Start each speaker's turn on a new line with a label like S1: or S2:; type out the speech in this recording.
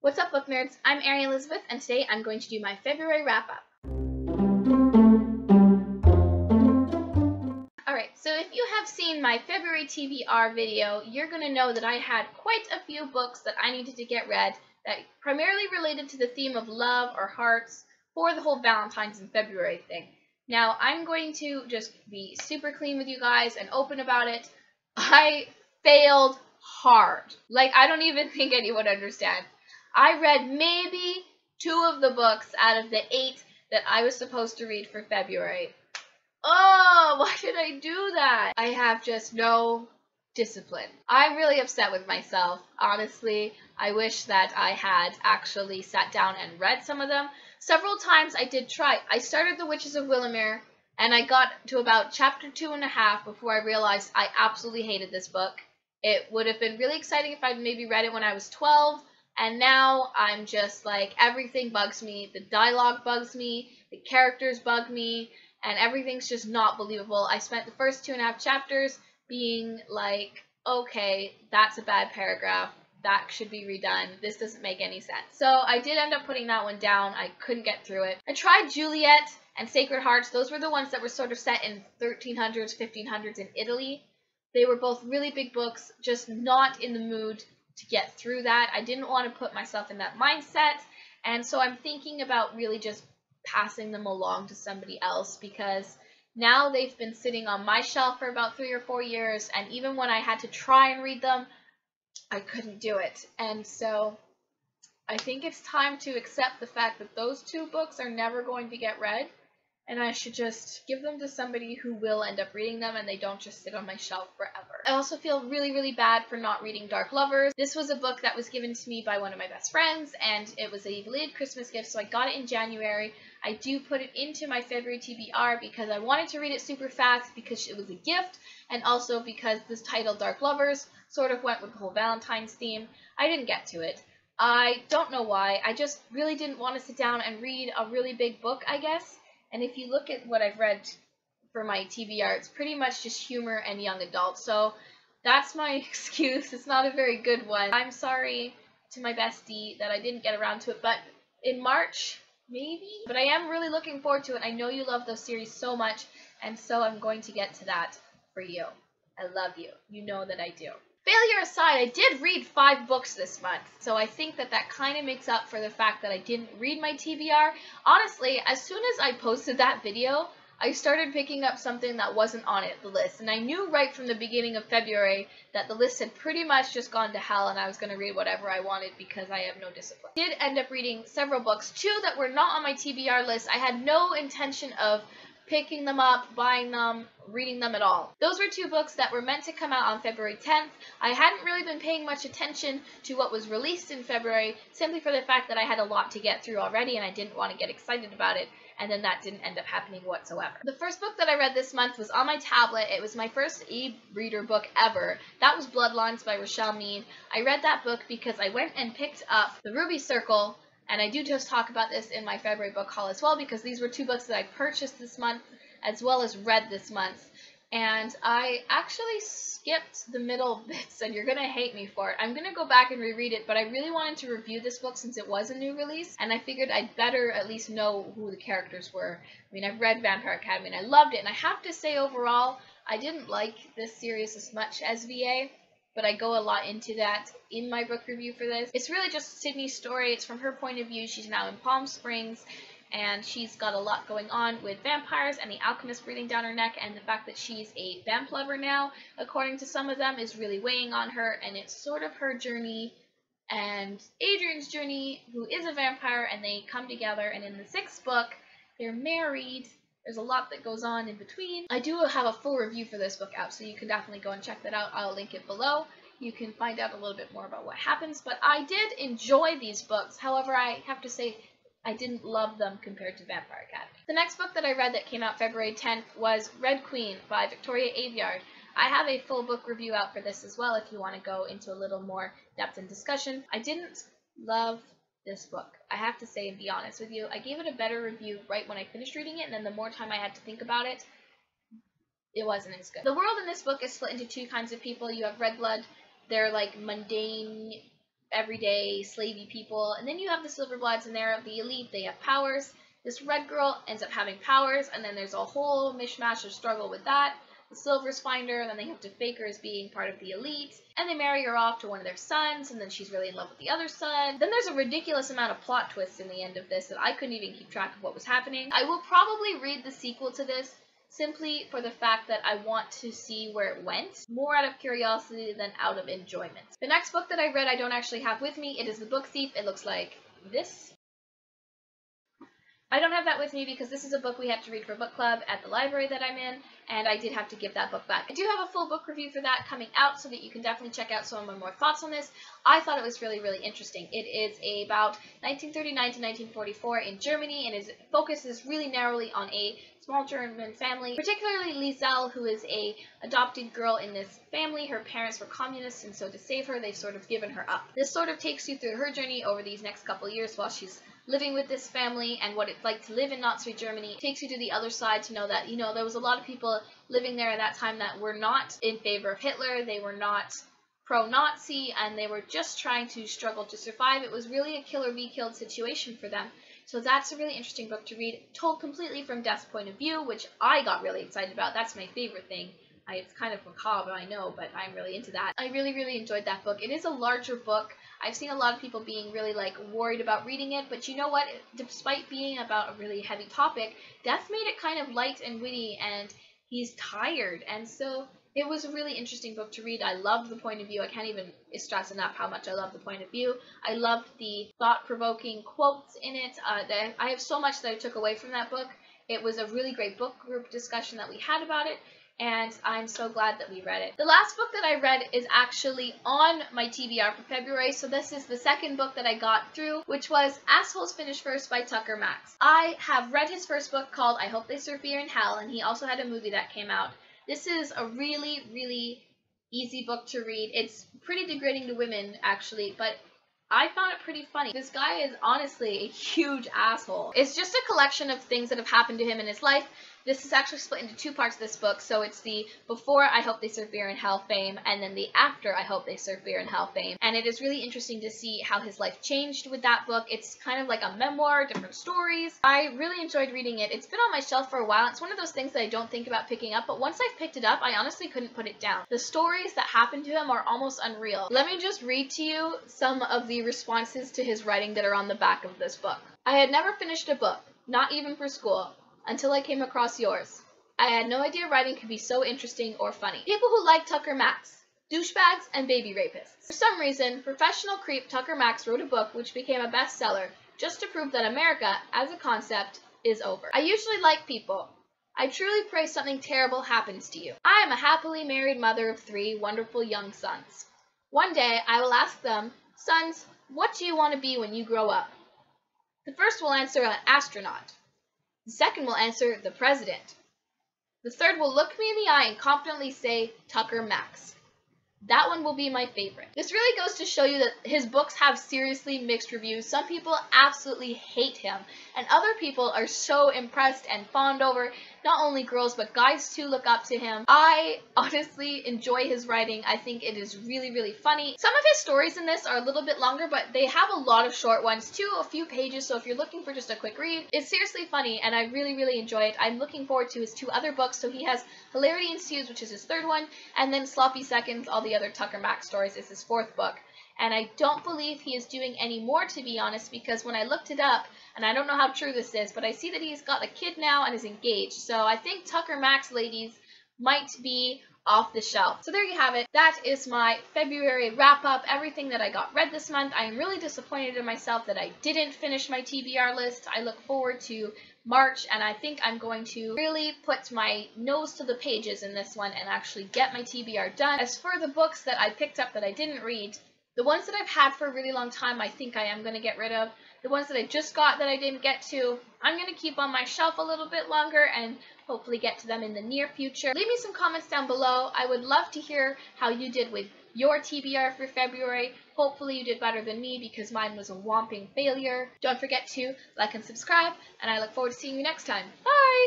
S1: What's up, book nerds? I'm Ariana Elizabeth, and today I'm going to do my February wrap-up. Alright, so if you have seen my February TBR video, you're going to know that I had quite a few books that I needed to get read that primarily related to the theme of love or hearts for the whole Valentine's and February thing. Now, I'm going to just be super clean with you guys and open about it. I failed hard. Like, I don't even think anyone understands. I read maybe 2 of the books out of the 8 that I was supposed to read for February. Oh, why did I do that? I have just no discipline. I'm really upset with myself, honestly. I wish that I had actually sat down and read some of them. Several times I did try. I started The Witches of Willamere, and I got to about chapter 2.5 before I realized I absolutely hated this book. It would have been really exciting if I'd maybe read it when I was 12, and now I'm just like, everything bugs me. The dialogue bugs me, the characters bug me, and everything's just not believable. I spent the first 2.5 chapters being like, okay, that's a bad paragraph. That should be redone. This doesn't make any sense. So I did end up putting that one down. I couldn't get through it. I tried Juliet and Sacred Hearts. Those were the ones that were sort of set in 1300s, 1500s in Italy. They were both really big books, just not in the mood to get through that. I didn't want to put myself in that mindset, and so I'm thinking about really just passing them along to somebody else, because now they've been sitting on my shelf for about 3 or 4 years, and even when I had to try and read them, I couldn't do it. And so I think it's time to accept the fact that those 2 books are never going to get read, and I should just give them to somebody who will end up reading them, and they don't just sit on my shelf forever. I also feel really, really bad for not reading Dark Lovers. This was a book that was given to me by one of my best friends, and it was a belated Christmas gift, so I got it in January. I do put it into my February TBR because I wanted to read it super fast because it was a gift, and also because this title, Dark Lovers, sort of went with the whole Valentine's theme. I didn't get to it. I don't know why. I just really didn't want to sit down and read a really big book, I guess. And if you look at what I've read for my TBR, it's pretty much just humor and young adult. So that's my excuse. It's not a very good one. I'm sorry to my bestie that I didn't get around to it, but in March, maybe? But I am really looking forward to it. I know you love those series so much, and so I'm going to get to that for you. I love you. You know that I do. Failure aside, I did read 5 books this month, so I think that that kind of makes up for the fact that I didn't read my TBR. Honestly, as soon as I posted that video, I started picking up something that wasn't on the list, and I knew right from the beginning of February that the list had pretty much just gone to hell, and I was going to read whatever I wanted because I have no discipline. I did end up reading several books, 2 that were not on my TBR list. I had no intention of picking them up, buying them, reading them at all. Those were 2 books that were meant to come out on February 10th. I hadn't really been paying much attention to what was released in February, simply for the fact that I had a lot to get through already and I didn't want to get excited about it, and then that didn't end up happening whatsoever. The first book that I read this month was on my tablet. It was my first e-reader book ever. That was Bloodlines by Rochelle Mead. I read that book because I went and picked up The Ruby Circle, and I do just talk about this in my February book haul as well, because these were 2 books that I purchased this month as well as read this month. And I actually skipped the middle bits, and you're going to hate me for it. I'm going to go back and reread it, but I really wanted to review this book since it was a new release, and I figured I'd better at least know who the characters were. I mean, I've read Vampire Academy, and I loved it, and I have to say overall, I didn't like this series as much as VA, but I go a lot into that in my book review for this. It's really just Sydney's story. It's from her point of view. She's now in Palm Springs, and she's got a lot going on with vampires and the alchemist breathing down her neck, and the fact that she's a vamp lover now, according to some of them, is really weighing on her, and it's sort of her journey and Adrian's journey, who is a vampire, and they come together, and in the 6th book, they're married. There's a lot that goes on in between. I do have a full review for this book out, so you can definitely go and check that out. I'll link it below. You can find out a little bit more about what happens, but I did enjoy these books. However, I have to say, I didn't love them compared to Vampire Academy. The next book that I read that came out February 10th was Red Queen by Victoria Aveyard. I have a full book review out for this as well if you want to go into a little more depth and discussion. I didn't love this book. I have to say and be honest with you. I gave it a better review right when I finished reading it, and then the more time I had to think about it, it wasn't as good. The world in this book is split into 2 kinds of people. You have Red Blood. They're like mundane everyday slavey people. And then you have the Silverbloods, and they're the elite. They have powers. This red girl ends up having powers, and then there's a whole mishmash of struggle with that. The Silvers find her, and then they have to fake her as being part of the elite, and they marry her off to one of their sons, and then she's really in love with the other son. Then there's a ridiculous amount of plot twists in the end of this that I couldn't even keep track of what was happening. I will probably read the sequel to this simply for the fact that I want to see where it went, more out of curiosity than out of enjoyment. The next book that I read I don't actually have with me. It is The Book Thief. It looks like this. I don't have that with me because this is a book we had to read for book club at the library that I'm in, and I did have to give that book back. I do have a full book review for that coming out so that you can definitely check out some of my more thoughts on this. I thought it was really, really interesting. It is about 1939 to 1944 in Germany, and its focus is really narrowly on a small German family, particularly Liesel, who is a adopted girl in this family. Her parents were communists, and so to save her, they've sort of given her up. This sort of takes you through her journey over these next couple years while she's living with this family and what it's like to live in Nazi Germany. It takes you to the other side to know that, there was a lot of people living there at that time that were not in favor of Hitler. They were not pro-Nazi, and they were just trying to struggle to survive. It was really a kill or be killed situation for them. So that's a really interesting book to read, told completely from Death's point of view, which I got really excited about. That's my favorite thing. It's kind of macabre, I know, but I'm really into that. I really, really enjoyed that book. It is a larger book. I've seen a lot of people being really, worried about reading it, but you know what? Despite being about a really heavy topic, Death made it kind of light and witty, and he's tired, and so it was a really interesting book to read. I loved the point of view. I can't even stress enough how much I love the point of view. I loved the thought-provoking quotes in it. I have so much that I took away from that book. It was a really great book group discussion that we had about it, and I'm so glad that we read it. The last book that I read is actually on my TBR for February, so this is the second book that I got through, which was Assholes Finish First by Tucker Max. I have read his first book called I Hope They Serve Beer in Hell, and he also had a movie that came out. This is a really, really easy book to read. It's pretty degrading to women, actually, but I found it pretty funny. This guy is honestly a huge asshole. It's just a collection of things that have happened to him in his life. This is actually split into two parts of this book, so it's the before I Hope They Serve Beer in Hell fame, and then the after I Hope They Serve Beer in Hell fame. And it is really interesting to see how his life changed with that book. It's kind of like a memoir, different stories. I really enjoyed reading it. It's been on my shelf for a while. It's one of those things that I don't think about picking up, but once I've picked it up, I honestly couldn't put it down. The stories that happened to him are almost unreal. Let me just read to you some of the responses to his writing that are on the back of this book. I had never finished a book, not even for school, until I came across yours. I had no idea writing could be so interesting or funny. People who like Tucker Max, douchebags and baby rapists. For some reason, professional creep Tucker Max wrote a book which became a bestseller just to prove that America, as a concept, is over. I usually like people. I truly pray something terrible happens to you. I am a happily married mother of 3 wonderful young sons. One day, I will ask them, sons, what do you want to be when you grow up? The first will answer an astronaut. The second will answer the president. The third will look me in the eye and confidently say, Tucker Max. That one will be my favorite. This really goes to show you that his books have seriously mixed reviews. Some people absolutely hate him, and other people are so impressed and fawned over. Not only girls, but guys too look up to him. I honestly enjoy his writing. I think it is really, really funny. Some of his stories in this are a little bit longer, but they have a lot of short ones too, a few pages, so if you're looking for just a quick read, it's seriously funny, and I really, really enjoy it. I'm looking forward to his 2 other books. So he has Hilarity Ensues, which is his 3rd one, and then Sloppy Seconds, all the other Tucker Max stories, is his 4th book. And I don't believe he is doing any more, to be honest, because when I looked it up, and I don't know how true this is, but I see that he's got a kid now and is engaged. So I think Tucker Max, ladies, might be off the shelf. So there you have it. That is my February wrap-up, everything that I got read this month. I am really disappointed in myself that I didn't finish my TBR list. I look forward to March, and I think I'm going to really put my nose to the pages in this one and actually get my TBR done. As for the books that I picked up that I didn't read, the ones that I've had for a really long time, I think I am going to get rid of. The ones that I just got that I didn't get to, I'm going to keep on my shelf a little bit longer and hopefully get to them in the near future. Leave me some comments down below. I would love to hear how you did with your TBR for February. Hopefully you did better than me because mine was a whomping failure. Don't forget to like and subscribe, and I look forward to seeing you next time. Bye!